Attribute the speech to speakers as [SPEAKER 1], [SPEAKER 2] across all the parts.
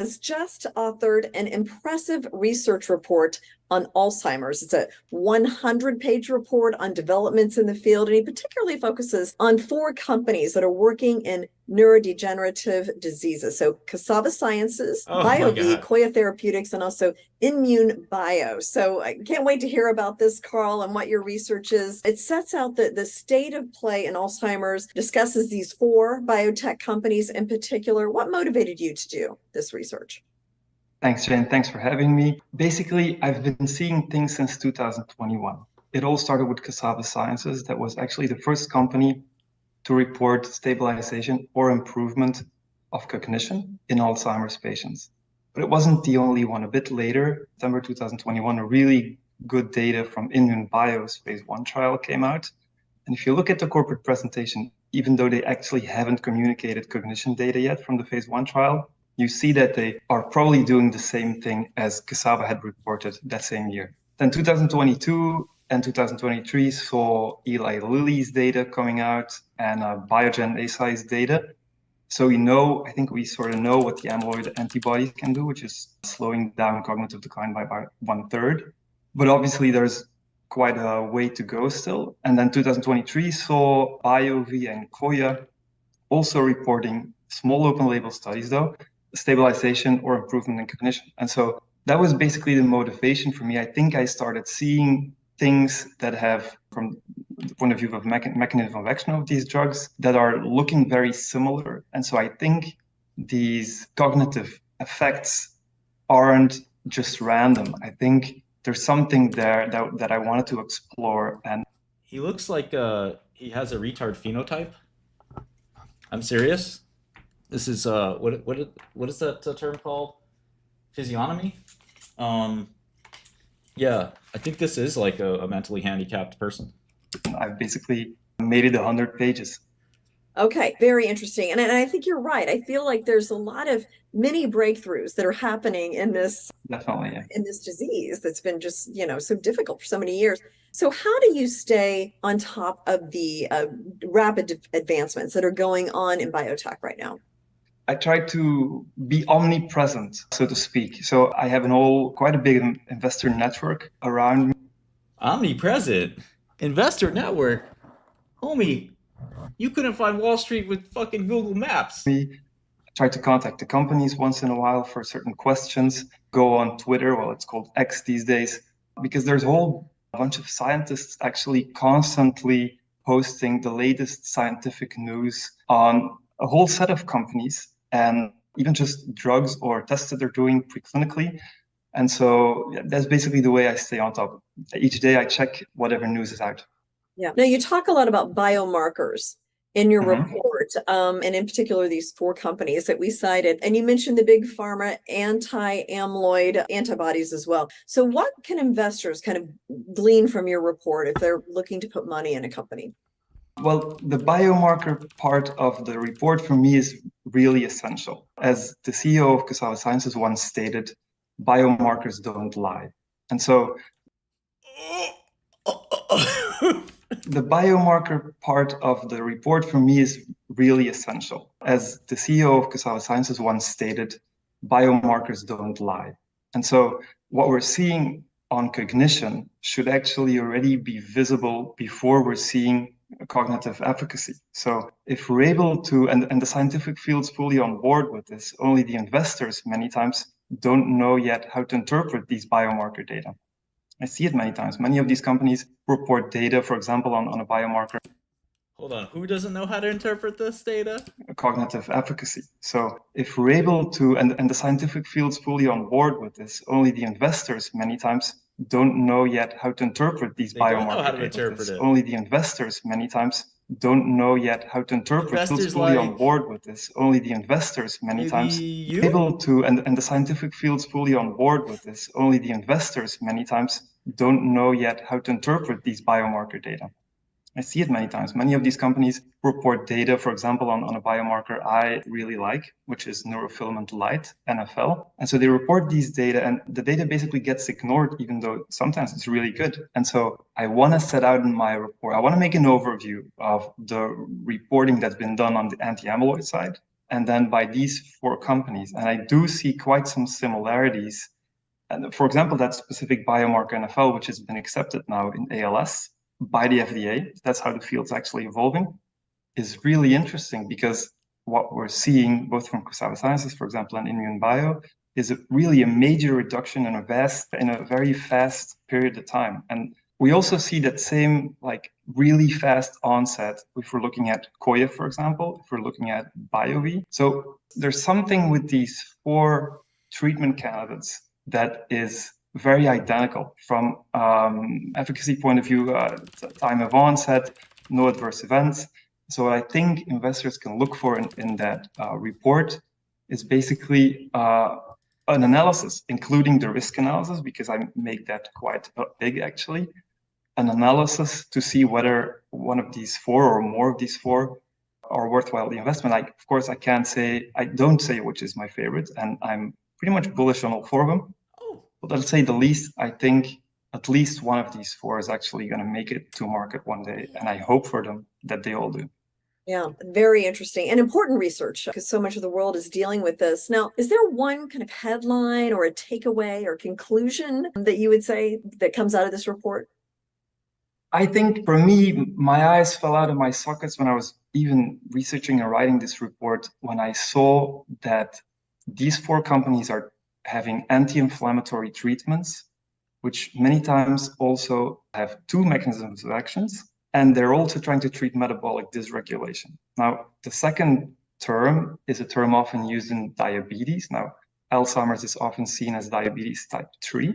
[SPEAKER 1] has just authored an impressive research report on Alzheimer's. It's a 100-page report on developments in the field, and he particularly focuses on 4 companies that are working in neurodegenerative diseases. So Cassava Sciences,
[SPEAKER 2] Oh my
[SPEAKER 1] BioV,
[SPEAKER 2] God.
[SPEAKER 1] Koya Therapeutics, and also Immune Bio. So I can't wait to hear about this, Carl, and what your research is. It sets out the state of play in Alzheimer's, discusses these 4 biotech companies in particular. What motivated you to do this research?
[SPEAKER 3] Thanks, Jane. Thanks for having me. Basically, I've been seeing things since 2021. It all started with Cassava Sciences. That was actually the first company to report stabilization or improvement of cognition in Alzheimer's patients. But it wasn't the only one. A bit later, September 2021, a really good data from Immune Bio's phase 1 trial came out. And if you look at the corporate presentation, even though they actually haven't communicated cognition data yet from the phase 1 trial, you see that they are probably doing the same thing as Cassava had reported that same year. Then 2022 and 2023 saw Eli Lilly's data coming out and Biogen Eisai's data. So I think we sort of know what the amyloid antibodies can do, which is slowing down cognitive decline by about 1/3. But obviously there's quite a way to go still. And then 2023 saw BioV and Koya also reporting small open label studies though, stabilization or improvement in cognition. And so that was basically the motivation for me. I think I started seeing things that have, from the point of view of mechanism of action of these drugs, that are looking very similar. And so I think these cognitive effects aren't just random. I think there's something there that I wanted to explore. And
[SPEAKER 2] He looks like he has a retard phenotype. I'm serious. This is what is that term called? Physiognomy? Yeah, I think this is like a mentally handicapped person.
[SPEAKER 3] I've basically made it 100 pages.
[SPEAKER 1] Okay, very interesting. And I think you're right. I feel like there's a lot of mini breakthroughs that are happening in this
[SPEAKER 3] Definitely, yeah.
[SPEAKER 1] in this disease that's been just, so difficult for so many years. So how do you stay on top of the rapid advancements that are going on in biotech right now?
[SPEAKER 3] I try to be omnipresent, so to speak. So I have quite a big investor network around me.
[SPEAKER 2] Omnipresent investor network, homie. You couldn't find Wall Street with fucking Google Maps.
[SPEAKER 3] I try to contact the companies once in a while for certain questions. Go on Twitter, well, it's called X these days, because there's a whole bunch of scientists actually constantly posting the latest scientific news on a whole set of companies and even just drugs or tests that they're doing preclinically. And so that's basically the way I stay on top. Each day I check whatever news is out.
[SPEAKER 1] Yeah. Now you talk a lot about biomarkers in your
[SPEAKER 3] Mhm.
[SPEAKER 1] report, and in particular these 4 companies that we cited. And you mentioned the big pharma anti-amyloid antibodies as well. So what can investors kind of glean from your report if they're looking to put money in a company?
[SPEAKER 3] Well, the biomarker part of the report for me is really essential. As the CEO of Cassava Sciences once stated, biomarkers don't lie. And so the biomarker part of the report for me is really essential. As the CEO of Cassava Sciences once stated, biomarkers don't lie. And so what we're seeing on cognition should actually already be visible before we're seeing cognitive efficacy. So if we're able to, and the scientific field's fully on board with this, only the investors many times don't know yet how to interpret these biomarker data. I see it many times. Many of these companies report data, for example, on a biomarker.
[SPEAKER 2] Hold on, who doesn't know how to interpret this data?
[SPEAKER 3] Cognitive efficacy. So if we're able to, and the scientific field's fully on board with this, only the investors many times don't know yet how to interpret these
[SPEAKER 2] They don't know
[SPEAKER 3] biomarker
[SPEAKER 2] how to
[SPEAKER 3] data.
[SPEAKER 2] interpret it.
[SPEAKER 3] Only the investors many times don't know yet how to interpret.
[SPEAKER 2] Investors
[SPEAKER 3] Field's fully on
[SPEAKER 2] like
[SPEAKER 3] board with this. Only the investors many
[SPEAKER 2] maybe
[SPEAKER 3] times
[SPEAKER 2] you?
[SPEAKER 3] able to, and the scientific field's fully on board with this. Only the investors many times don't know yet how to interpret these biomarker data. I see it many times. Many of these companies report data, for example, on a biomarker I really like, which is neurofilament light, NFL. And so they report these data, and the data basically gets ignored, even though sometimes it's really good. And so I want to set out in my report, I want to make an overview of the reporting that's been done on the anti-amyloid side, and then by these 4 companies. And I do see quite some similarities. And for example, that specific biomarker NFL, which has been accepted now in ALS by the FDA, that's how the field's actually evolving, is really interesting because what we're seeing both from Cassava Sciences, for example, and Immune Bio, is really a major reduction in a very fast period of time. And we also see that same like really fast onset if we're looking at Koya, for example, if we're looking at BioV. So there's something with these 4 treatment candidates that is very identical from efficacy point of view, time of onset, no adverse events. So I think investors can look for in that report is basically an analysis, including the risk analysis, because I make that quite big actually, an analysis to see whether one of these 4 or more of these 4 are worthwhile the investment. Of course, I don't say which is my favorite, and I'm pretty much bullish on all 4 of them. But let's say the least, I think at least one of these 4 is actually going to make it to market one day, and I hope for them that they all do.
[SPEAKER 1] Yeah, very interesting and important research because so much of the world is dealing with this. Now, is there one kind of headline or a takeaway or conclusion that you would say that comes out of this report?
[SPEAKER 3] I think for me, my eyes fell out of my sockets when I was even researching and writing this report, when I saw that these 4 companies are having anti-inflammatory treatments, which many times also have 2 mechanisms of actions. And they're also trying to treat metabolic dysregulation. Now, the second term is a term often used in diabetes. Now, Alzheimer's is often seen as diabetes type 3.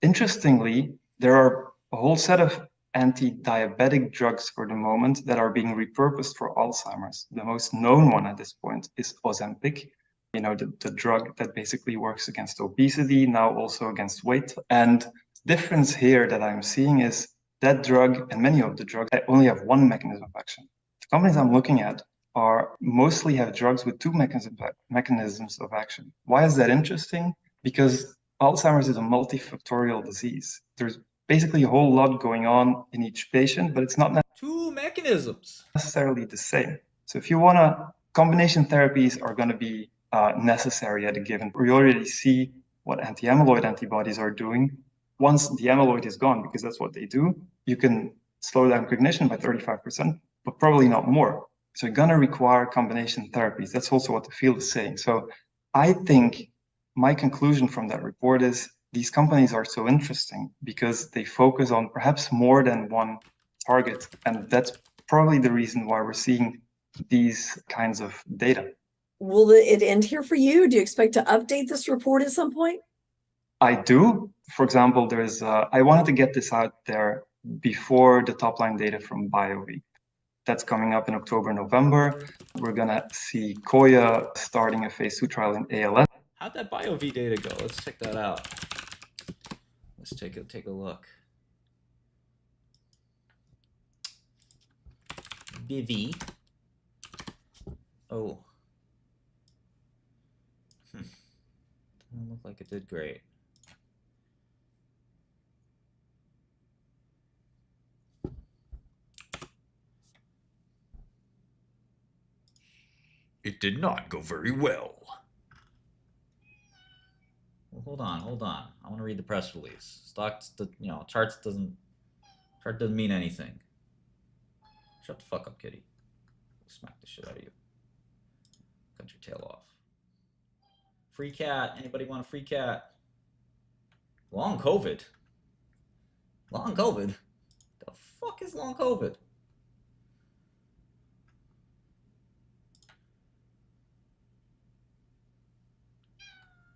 [SPEAKER 3] Interestingly, there are a whole set of anti-diabetic drugs for the moment that are being repurposed for Alzheimer's. The most known one at this point is Ozempic, the drug that basically works against obesity, now also against weight. And the difference here that I'm seeing is that drug and many of the drugs only have 1 mechanism of action. The companies I'm looking at mostly have drugs with 2 mechanisms of action. Why is that interesting? Because Alzheimer's is a multifactorial disease. There's basically a whole lot going on in each patient, but it's not
[SPEAKER 2] 2 mechanisms
[SPEAKER 3] necessarily the same. So if you want combination therapies are going to be necessary at a given. We already see what anti-amyloid antibodies are doing. Once the amyloid is gone, because that's what they do, you can slow down cognition by 35%, but probably not more. So you're going to require combination therapies. That's also what the field is saying. So I think my conclusion from that report is these companies are so interesting because they focus on perhaps more than one target. And that's probably the reason why we're seeing these kinds of data.
[SPEAKER 1] Will it end here for you? Do you expect to update this report at some point?
[SPEAKER 3] I do. For example, I wanted to get this out there before the top line data from BioV. That's coming up in October, November. We're going to see Koya starting a phase 2 trial in ALS.
[SPEAKER 2] How'd that BioV data go? Let's check that out. Let's take a look. Bivy. Oh. Doesn't look like it did great. It did not go very well. Well, hold on. I want to read the press release. Stocks, chart doesn't mean anything. Shut the fuck up, kitty. I'll smack the shit out of you. Cut your tail off. Free cat. Anybody want a free cat? Long COVID. Long COVID? The fuck is long COVID?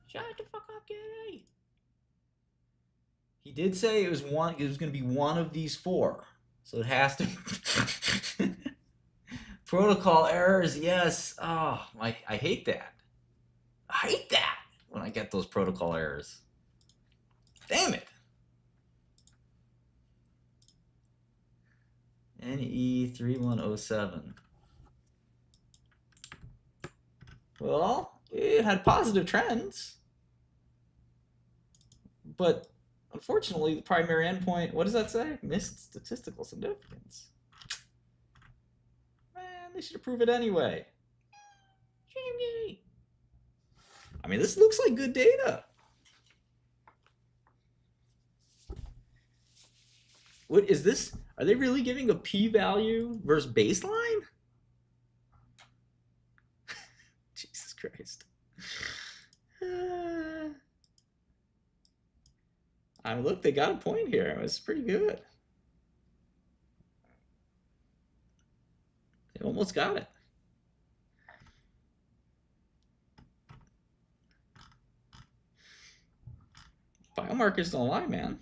[SPEAKER 2] Shut the fuck up, kitty. He did say it was going to be one of these 4. So it has to protocol errors, yes. Oh, I hate that. I hate that when I get those protocol errors. Damn it. NE3107. Well, it had positive trends. But unfortunately, the primary endpoint, what does that say? Missed statistical significance. Man, they should approve it anyway. I mean, this looks like good data. What is this? Are they really giving a p-value versus baseline? Jesus Christ. I mean, look, they got a point here. It's pretty good. They almost got it. Biomarkers don't lie, man.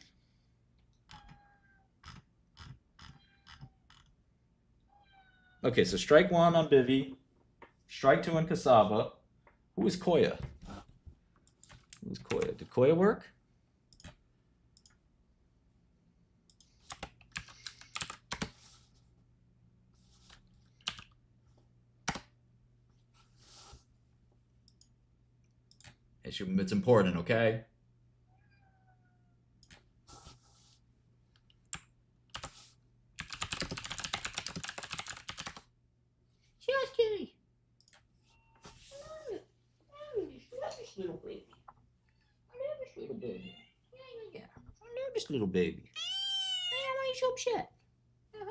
[SPEAKER 2] Okay, so strike one on Bivy, strike two on Cassava. Who is Koya? Who's Koya? Did Koya work? It's important, okay? Just kidding. This little baby. I love this little baby. Yeah. I love this little baby. Why are you so upset? Yeah,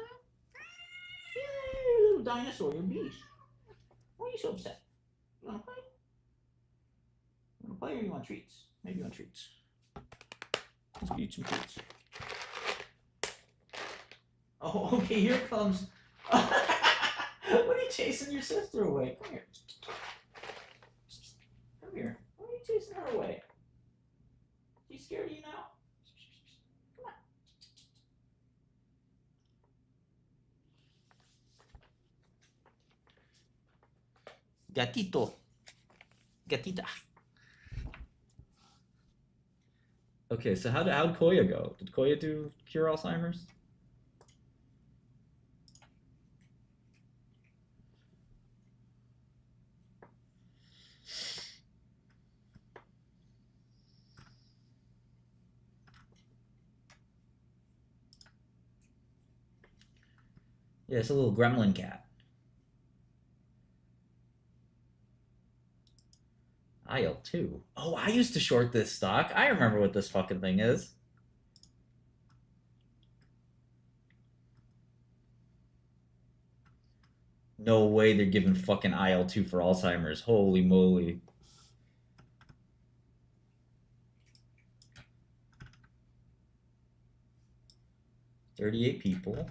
[SPEAKER 2] little dinosaur, you're a beast. Why are you so upset? You wanna play? You wanna play or you want treats? Maybe you want treats. Let's eat some treats. Oh, okay, here comes. What are you chasing your sister away? Come here. Come here. Why are you chasing her away? She's scared of you now? Come on. Gatito. Gatita. Okay, so how'd Koya go? Did Koya do cure Alzheimer's? Yeah, it's a little gremlin cat. IL-2. Oh, I used to short this stock. I remember what this fucking thing is. No way they're giving fucking IL-2 for Alzheimer's. Holy moly. $38 people.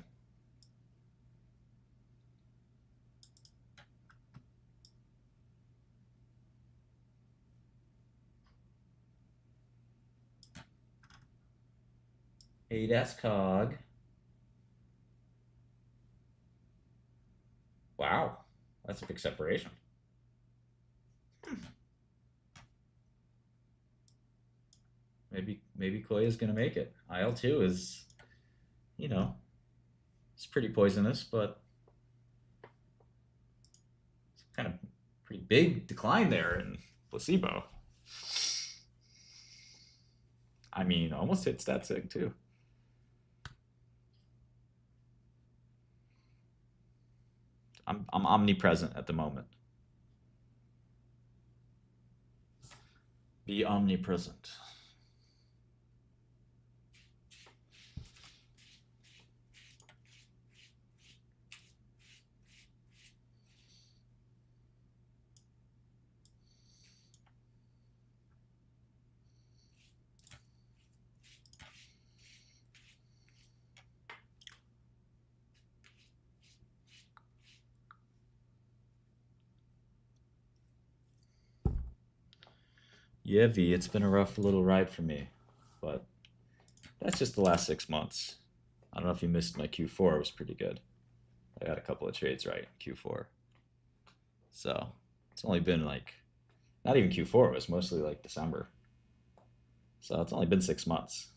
[SPEAKER 2] ADAS cog. Wow, that's a big separation. Maybe Koya's gonna make it. IL-2 is, you know, it's pretty poisonous, but it's kind of pretty big decline there in placebo. I mean, almost hit stat sig too. I'm omnipresent at the moment. Be omnipresent. Yeah, V, it's been a rough little ride for me, but that's just the last 6 months. I don't know if you missed my Q4, it was pretty good. I got a couple of trades right in Q4. So it's only been like, not even Q4, it was mostly like December. So it's only been 6 months.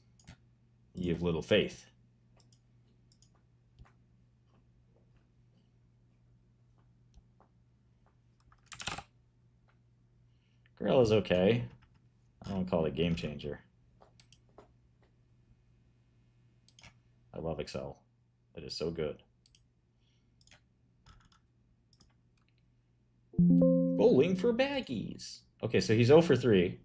[SPEAKER 2] You have little faith. Gorilla is okay. I don't call it a game changer. I love Excel. It is so good. Rolling for baggies. Okay, so he's 0 for 3.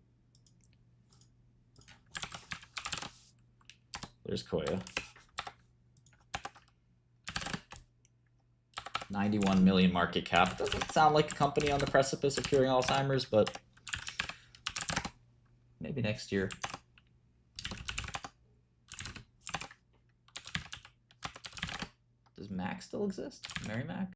[SPEAKER 2] There's Koya. 91 million market cap. Doesn't sound like a company on the precipice of curing Alzheimer's, but maybe next year. Does Mac still exist? Mary Mac?